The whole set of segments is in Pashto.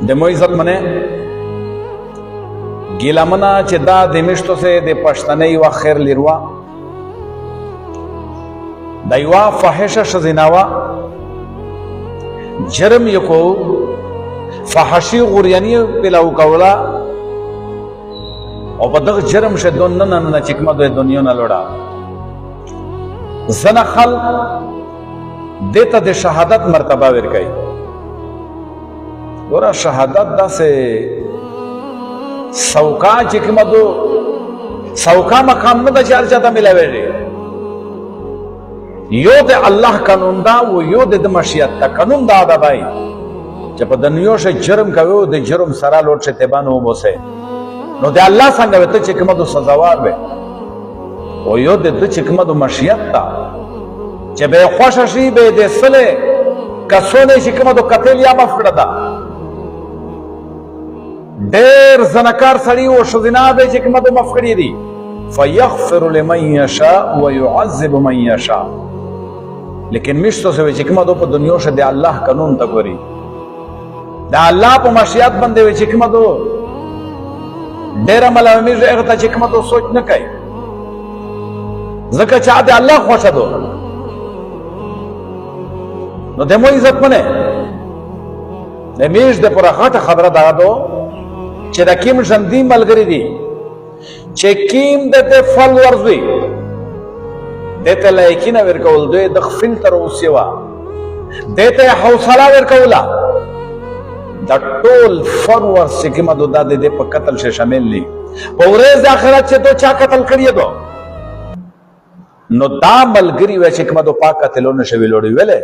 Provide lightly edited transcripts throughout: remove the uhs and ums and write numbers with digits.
د مو عزت منه ګیلمنه چې دا د مشتو سه د پښتنې وا خیر لروا دایوا فاحشه شزیناوا جرم یکو فحشی غریانی پلاو کولا او په دغه جرم شه دون نه چکما د دنیا نه لوړه زنه خلق دته د شهادت مرتبه ورکړي ورا شهادت داسه سوکا چکما دو سوکا مقام نه د چار چاته ملاوي یو د الله قانون دا او یو د مشیت تا قانون دا دا بھائی چې په دنیا شه جرم کوي د جرم سره لوټ شه تبانو وبوسه نو د الله څنګه وته چې کومه د سزاوار وي او یو د چې کومه د مشیت تا چې به خوش شي به د سله کسونه چې کومه د قتل یا مفکړه دا ډېر زنکار سړی او شذنا به چې کومه د مفکړې دي فیغفر لمن یشاء ويعذب من یشاء لیکن مشتو سے چې کومه د په دنیا شه د الله قانون ته ګوري دا الله په مشیت باندې چې کومه دو ډېر ملامي هغه ته چې کومه دو سوچ نه کوي ځکه چې د الله خوښه دو نو د مو عزت منه د میش د پر غټه خبره دا دو چې د کیم ژوندۍ ملګری دي چې کیم د فل ورزوي دته لایکینه ورکول دوی د فلټر او سیوا دته حوصله ورکولا د ټول فورور سکه مدو د په قتل شه شامل دي په ورځ اخرت چې تو چا قتل کړی دو نو دا ملګری و چې کومه دو پاک قتلونه شوی لوړی ویلې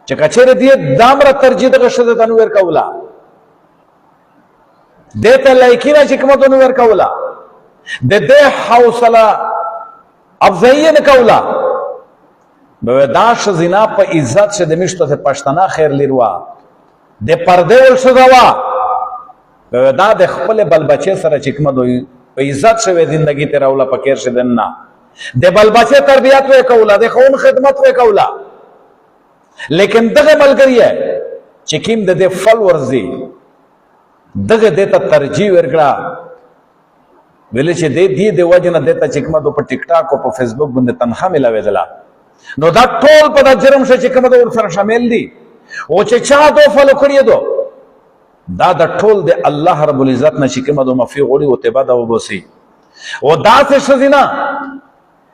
چې کچره دی دامره ترجیح د شته تنو ورکولا دته لایکینه چې کومه دو ورکولا د دې حوصله افضایه نکولا به داش زنا په عزت شه د مشته ته پښتنه خیر لروا د پرده ول شدوا به دا د خپل بل بچي سره چکمه دوی په عزت شه زندگی ته راولا پکیر شه دنه د بل بچي تربیت وکولا د خون خدمت وکولا لیکن دغه ملګری چې کیم د فل ورزي دغه د ترجیح ورکړه ویل چې دې د وجنه دته چکمه دو په ټیک ټاک او په فیسبوک باندې تنخوا ملاوي دلا نو دا ټول په جرم شه چکمه دو ور سره شامل دي او چې چا دو فلو کړی دو دا د ټول د الله رب العزت نه چکمه دو مفي غوړي او تبا دا وبسي او دا څه شذینا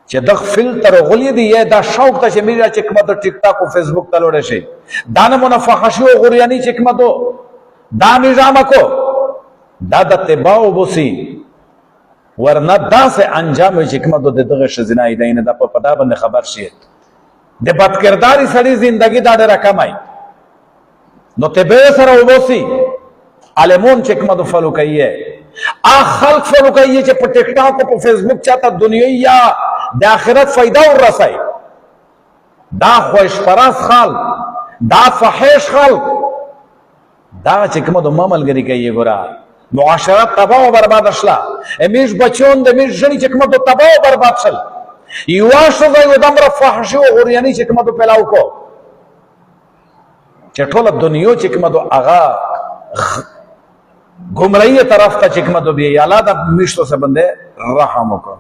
چې د فلټر غولي دی یا دا شوق ته چې میرا چکمه دو ټیک ټاک او فیسبوک ته لوړ شي دا نه منفحشي او غریانی چکمه دو دا نظام کو دا د تبا وبسي ورنه داسې انجام چې کومه د دغه شذنا ایداینه د په پدا باندې خبر شي د بدکرداري سړي ژوندۍ دا ډېر کمای نو ته به سره وبوسي علمون چې کومه د فالو کوي خلق فالو کوي چې په ټیک ټاک او په فیسبوک چاته دنیوي یا د آخرت فائدہ ورسای دا خوش پرست خلق دا فحش خلق دا چې کومه د ماملګری کوي ګورا معاشرت تباہ و برباد اشلا امیش بچون د میش جنی چکمه دو تباہ و برباد شل یواش زای و دمر فحشی و غریانی چکمه دو پلاو کو چټوله دنیا چکمه دو اغا گمراهی طرف ته چکمه دو بیا یالا د میشتو سے بنده رحم وکړه